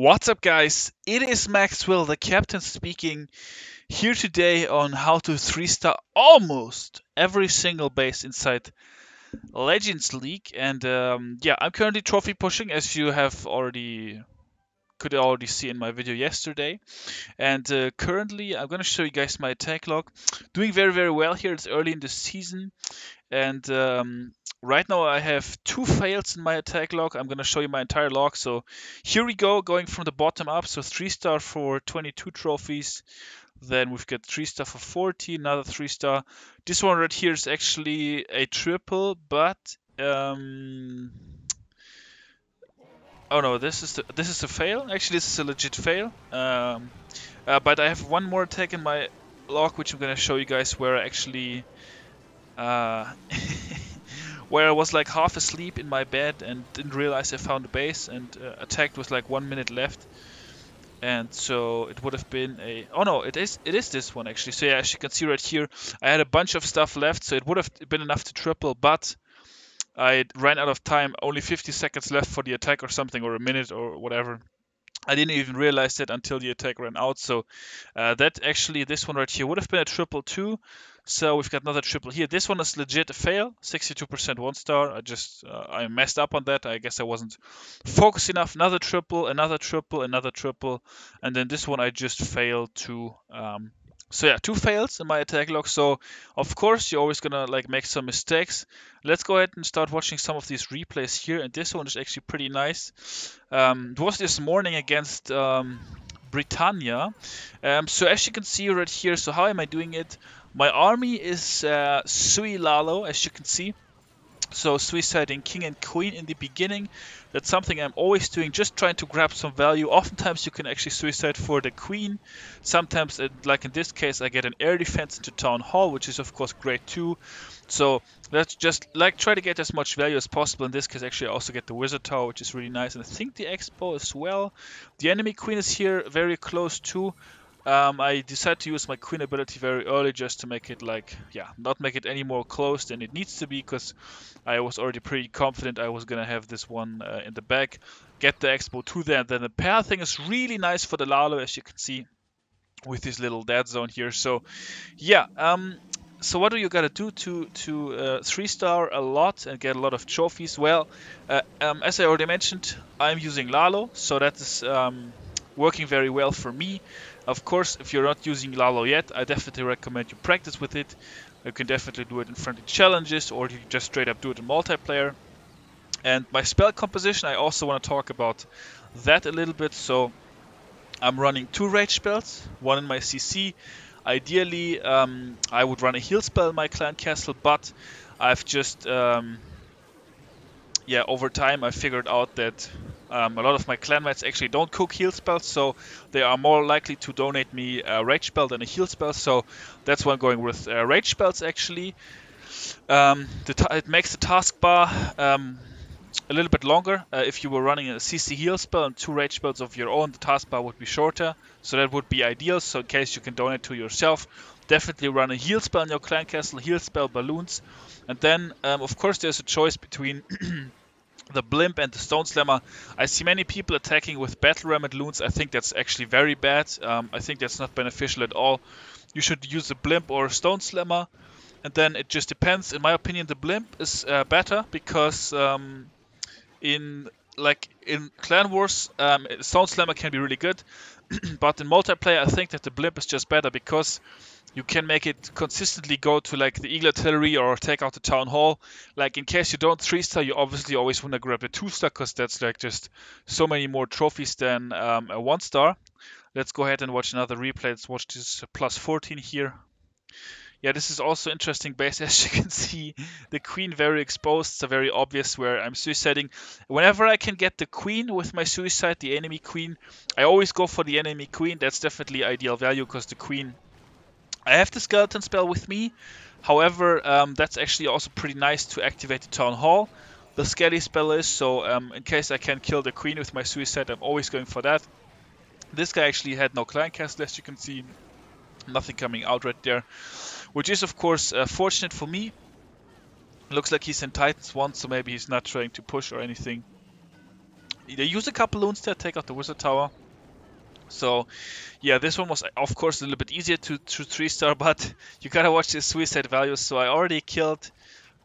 What's up, guys? It is Maxwell, the captain, speaking here today on how to 3-star almost every single base inside Legends League. And yeah, I'm currently trophy pushing, as you could already see in my video yesterday. And currently, I'm gonna show you guys my attack log. Doing very, very well here. It's early in the season, and right now I have 2 fails in my attack log. I'm going to show you my entire log. So here we go, going from the bottom up. So 3-star for 22 trophies. Then we've got 3-star for 40, another 3-star. This one right here is actually a triple, but oh no, this is a fail. Actually, this is a legit fail. But I have one more attack in my log, which I'm going to show you guys, where I actually where I was like half asleep in my bed and didn't realize I found a base and attacked with like 1 minute left. And so it would have been a... Oh no, it is this one actually. So yeah, as you can see right here, I had a bunch of stuff left, so it would have been enough to triple, but I ran out of time. Only 50 seconds left for the attack or something, or a minute or whatever. I didn't even realize that until the attack ran out. So this one right here would have been a triple too. So we've got another triple here. This one is legit a fail, 62% 1-star. I messed up on that. I guess I wasn't focused enough. Another triple, another triple, another triple, and then this one I just failed to. So yeah, 2 fails in my attack log. So of course you're always gonna like make some mistakes. Let's go ahead and start watching some of these replays here. And this one is actually pretty nice. It was this morning against Britannia. So as you can see right here, so how am I doing it? My army is Sui LaLo, as you can see. So suiciding king and queen in the beginning. That's something I'm always doing, just trying to grab some value. Oftentimes you can actually suicide for the queen. Sometimes, like in this case, I get an air defense into town hall, which is of course great too. So let's just like try to get as much value as possible. In this case, actually I also get the wizard tower, which is really nice. And I think the expo as well. The enemy queen is here very close too. I decided to use my queen ability very early just to make it not make it any more closed than it needs to be, because I was already pretty confident I was gonna have this one in the back, get the expo to there. And then the pair thing is really nice for the LaLo, as you can see, with this little dead zone here. So yeah, so what do you gotta do to 3-star a lot and get a lot of trophies? Well, as I already mentioned, I'm using LaLo, so that is working very well for me. Of course, if you're not using LaLo yet, I definitely recommend you practice with it. You can definitely do it in friendly challenges, or you can just straight up do it in multiplayer. And my spell composition, I also want to talk about that a little bit. So I'm running 2 rage spells, one in my CC. Ideally, I would run a heal spell in my clan castle, but I've just over time I figured out that a lot of my clanmates actually don't cook heal spells, so they are more likely to donate me a rage spell than a heal spell. So that's why I'm going with rage spells actually. It makes the taskbar a little bit longer. If you were running a CC heal spell and 2 rage spells of your own, the taskbar would be shorter, so that would be ideal. So in case you can donate to yourself, definitely run a heal spell in your clan castle, heal spell, balloons. And then of course there's a choice between the blimp and the stone slammer. I see many people attacking with battle ram and loons. I think that's actually very bad. I think that's not beneficial at all. You should use a blimp or a stone slammer, and then it just depends. In my opinion, the blimp is better because in Clan Wars, Stone Slammer can be really good, but in multiplayer, I think that the blimp is just better because you can make it consistently go to like the Eagle Artillery or take out the Town Hall. Like in case you don't 3-star, you obviously always want to grab the 2-star because that's like just so many more trophies than a 1-star. Let's go ahead and watch another replay. Let's watch this plus 14 here. Yeah, this is also interesting base. As you can see, the queen very exposed. So very obvious where I'm suiciding. Whenever I can get the queen with my suicide, the enemy queen, I always go for the enemy queen. That's definitely ideal value because the queen... I have the skeleton spell with me. However, that's actually also pretty nice to activate the town hall. The skelly spell is, so in case I can kill the queen with my suicide, I'm always going for that. This guy actually had no clan castle, as you can see. Nothing coming out right there, which is of course fortunate for me. Looks like he's in Titans 1, so maybe he's not trying to push or anything. they use a couple loons there, take out the wizard tower. So yeah, this one was of course a little bit easier to 3-star, but you gotta watch the suicide values. So I already killed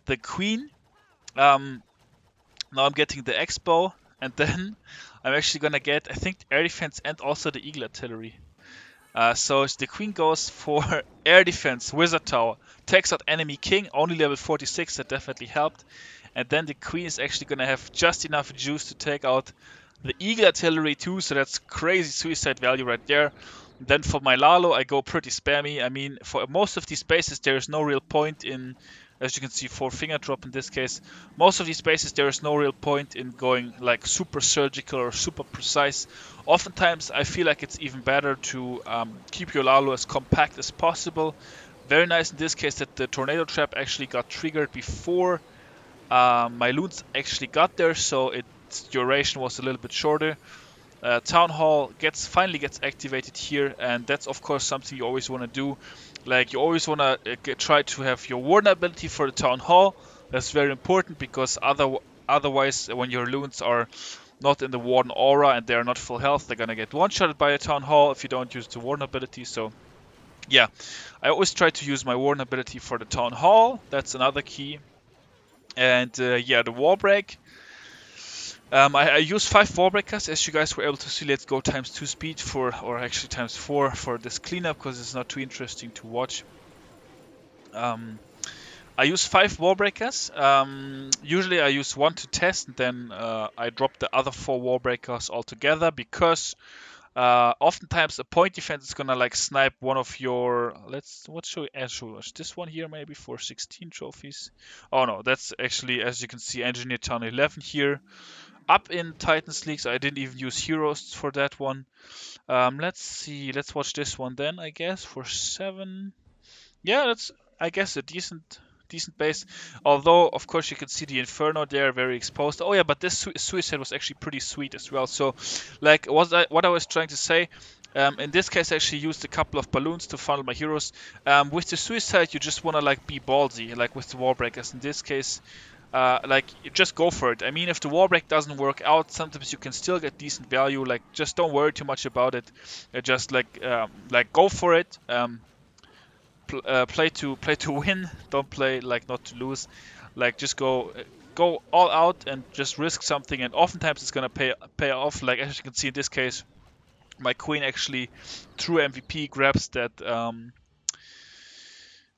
the queen. Now I'm getting the X-bow, and then I'm actually gonna get, I think, air defense and also the eagle artillery. So the queen goes for air defense, wizard tower, takes out enemy king, only level 46, that definitely helped. And then the queen is actually gonna have just enough juice to take out the eagle artillery too, so that's crazy suicide value right there. Then for my LaLo, I go pretty spammy. I mean, for most of these bases, there is no real point in, as you can see, 4-finger drop in this case. Most of these bases, there is no real point in going like super surgical or super precise. Oftentimes, I feel like it's even better to keep your LaLo as compact as possible. Very nice in this case that the tornado trap actually got triggered before my loons actually got there, so its duration was a little bit shorter. Town Hall finally gets activated here, and that's of course something you always want to do. Like, you always want to try to have your warden ability for the Town Hall. That's very important, because otherwise when your loons are not in the warden aura and they're not full health, they're gonna get one-shotted by a Town Hall if you don't use the warden ability. So yeah, I always try to use my warden ability for the Town Hall. That's another key. And yeah, the wall break. I use 5 wall breakers, as you guys were able to see. Let's go ×2 speed or actually ×4 for this cleanup, because it's not too interesting to watch. I use 5 wall breakers. Usually I use 1 to test, and then I drop the other 4 wall breakers altogether, because oftentimes a point defense is gonna like snipe one of your, what should we show us? This one here maybe for 16 trophies. Oh no, that's actually, as you can see, Engineer Town 11 here. Up in Titans League, so I didn't even use heroes for that one. Let's see, let's watch this one then, I guess, for 7. Yeah, that's, I guess, a decent base. Although, of course, you can see the Inferno there, very exposed. Oh yeah, but this suicide was actually pretty sweet as well. So, like, what I was trying to say, in this case, I actually used a couple of balloons to funnel my heroes. With the suicide, you just want to like be ballsy, like with the wall breakers. In this case, like, you just go for it. I mean, if the wall break doesn't work out, sometimes you can still get decent value. Like, just don't worry too much about it. Just like go for it. Play to win. Don't play like not to lose. Like, just go all out and just risk something. And oftentimes it's gonna pay off. Like, as you can see in this case, my queen actually through MVP grabs that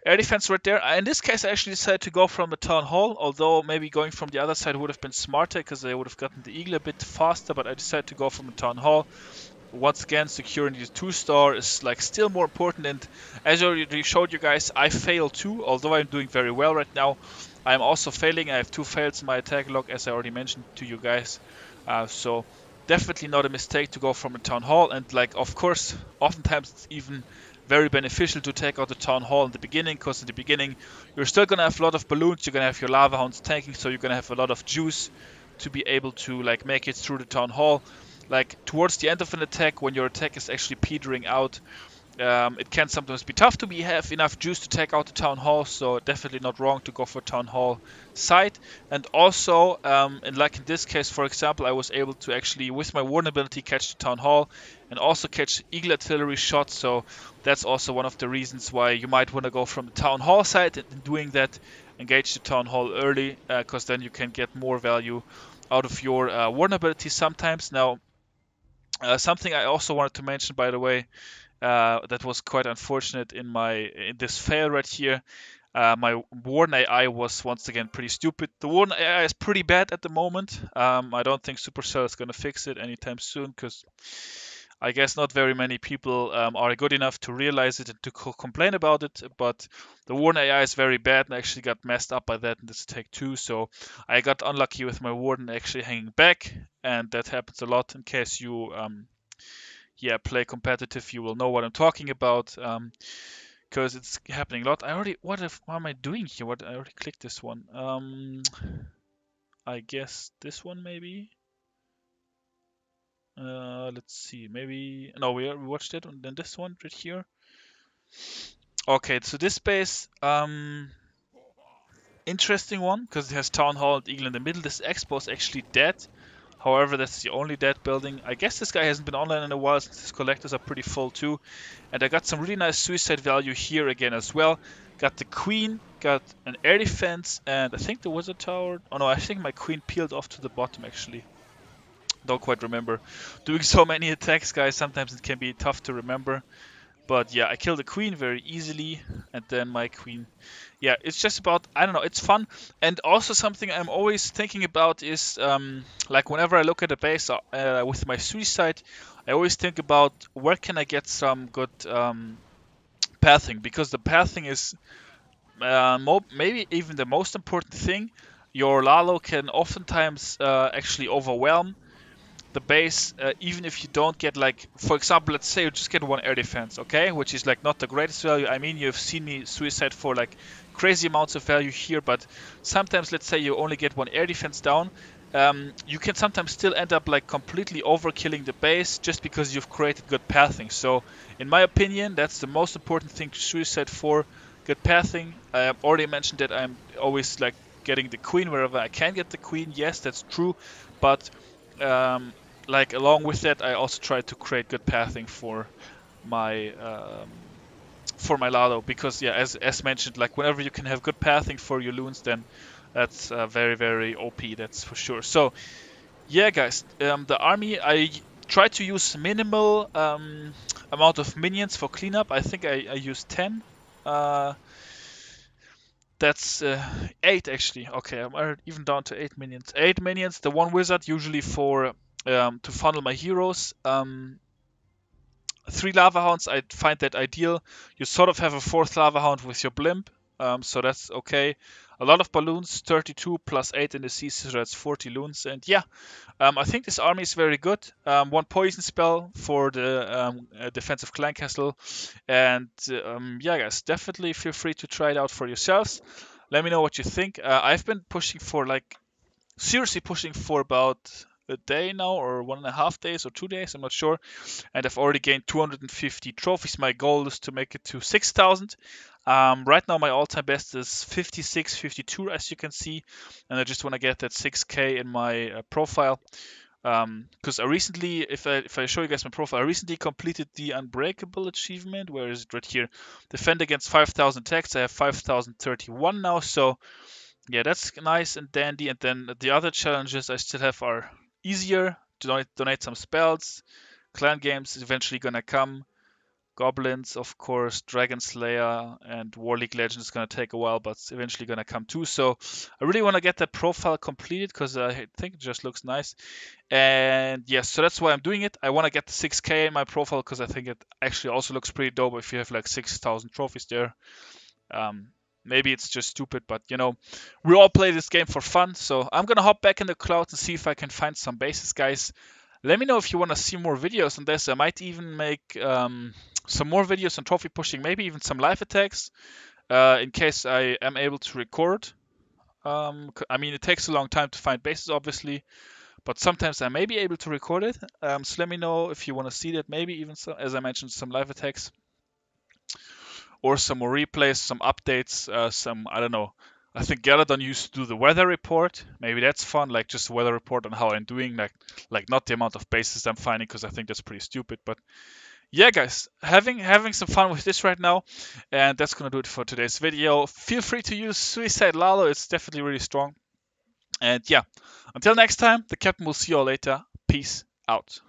air defense right there. In this case, I actually decided to go from the Town Hall, although maybe going from the other side would have been smarter, because I would have gotten the Eagle a bit faster, but I decided to go from the Town Hall. Once again, securing the 2-star is like still more important, and as I already showed you guys, I fail too, although I'm doing very well right now. I'm also failing. I have 2 fails in my attack log, as I already mentioned to you guys. So definitely not a mistake to go from a Town Hall, and like, of course, oftentimes it's even very beneficial to take out the Town Hall in the beginning, because in the beginning you're still gonna have a lot of balloons, you're gonna have your lava hounds tanking, so you're gonna have a lot of juice to be able to like make it through the Town Hall. Like, towards the end of an attack, when your attack is actually petering out, it can sometimes be tough to have enough juice to take out the Town Hall, so definitely not wrong to go for Town Hall side. And also, like in this case, for example, I was able to actually, with my warden ability, catch the Town Hall and also catch Eagle artillery shots, so that's also one of the reasons why you might want to go from the Town Hall side, and in doing that, engage the Town Hall early, because then you can get more value out of your warden ability sometimes. Now, something I also wanted to mention, by the way, that was quite unfortunate in this fail right here. My Warden AI was once again pretty stupid. The Warden AI is pretty bad at the moment. I don't think Supercell is going to fix it anytime soon, because I guess not very many people are good enough to realize it and to complain about it. But the Warden AI is very bad, and I actually got messed up by that in this attack too. So I got unlucky with my Warden actually hanging back, and that happens a lot. In case you play competitive, you will know what I'm talking about, because it's happening a lot. What am I doing here? I already clicked this one. I guess this one maybe. Let's see. Maybe no, we watched it, and then this one right here. Okay, so this base, interesting one, because it has Town Hall and Eagle in the middle. This Expo is actually dead. However, that's the only dead building. I guess this guy hasn't been online in a while since his collectors are pretty full too. And I got some really nice suicide value here again as well. Got the queen, got an air defense, and I think the wizard tower. Oh no, I think my queen peeled off to the bottom actually. Don't quite remember. Doing so many attacks, guys, sometimes it can be tough to remember. But yeah, I killed the queen very easily, and then my queen. Yeah, it's just about, I don't know, it's fun. And also something I'm always thinking about is, like whenever I look at a base with my suicide, I always think about where can I get some good pathing, because the pathing is maybe even the most important thing. Your LaLo can oftentimes actually overwhelm the base, even if you don't get, like, for example, let's say you just get one air defense, okay, which is like not the greatest value. I mean, you've seen me suicide for like crazy amounts of value here, but sometimes, let's say you only get one air defense down, you can sometimes still end up like completely overkilling the base just because you've created good pathing. So in my opinion, that's the most important thing to suicide for, good pathing. I already mentioned that I'm always like getting the queen wherever I can get the queen. Yes, that's true, but like along with that, I also try to create good pathing for my LaLo, because yeah, as mentioned, like whenever you can have good pathing for your loons, then that's very, very OP, that's for sure. So yeah, guys, the army, I try to use minimal amount of minions for cleanup. I think I used 10. That's 8 actually. Okay, I'm even down to 8 minions. 8 minions, the one wizard usually for to funnel my heroes. 3 lava hounds, I find that ideal. You sort of have a 4th lava hound with your blimp, so that's okay. A lot of balloons, 32 plus 8 in the sea, so that's 40 loons. And yeah, I think this army is very good. 1 poison spell for the defensive clan castle. And yeah, guys, definitely feel free to try it out for yourselves. Let me know what you think. I've been pushing for, like, seriously pushing for about a day now, or 1.5 days, or 2 days, I'm not sure. And I've already gained 250 trophies. My goal is to make it to 6,000. Right now my all-time best is 56, 52, as you can see, and I just want to get that 6k in my profile. Because I recently, if I show you guys my profile, I recently completed the Unbreakable achievement. Where is it? Right here. Defend against 5,000 attacks. I have 5,031 now, so yeah, that's nice and dandy. And then the other challenges I still have are easier. Donate some spells. Clan games is eventually gonna come. Goblins, of course, Dragon Slayer, and War League Legends is gonna take a while, but it's eventually gonna come too. So I really want to get that profile completed because I think it just looks nice. And yes, so that's why I'm doing it. I want to get the 6k in my profile because I think it actually also looks pretty dope if you have like 6,000 trophies there. Maybe it's just stupid, but you know, we all play this game for fun. So I'm gonna hop back in the cloud and see if I can find some bases, guys. Let me know if you want to see more videos on this. I might even make some more videos on trophy pushing, maybe even some live attacks, in case I am able to record. I mean, it takes a long time to find bases, obviously, but sometimes I may be able to record it. So let me know if you want to see that. Maybe even, as I mentioned, some live attacks, or some more replays, some updates, some, I don't know. I think Galadon used to do the weather report. Maybe that's fun, like just a weather report on how I'm doing, like not the amount of bases I'm finding, because I think that's pretty stupid. But yeah, guys, having some fun with this right now, and that's gonna do it for today's video. Feel free to use Suicide LaLo; it's definitely really strong. And yeah, until next time, the Captain will see you all later. Peace out.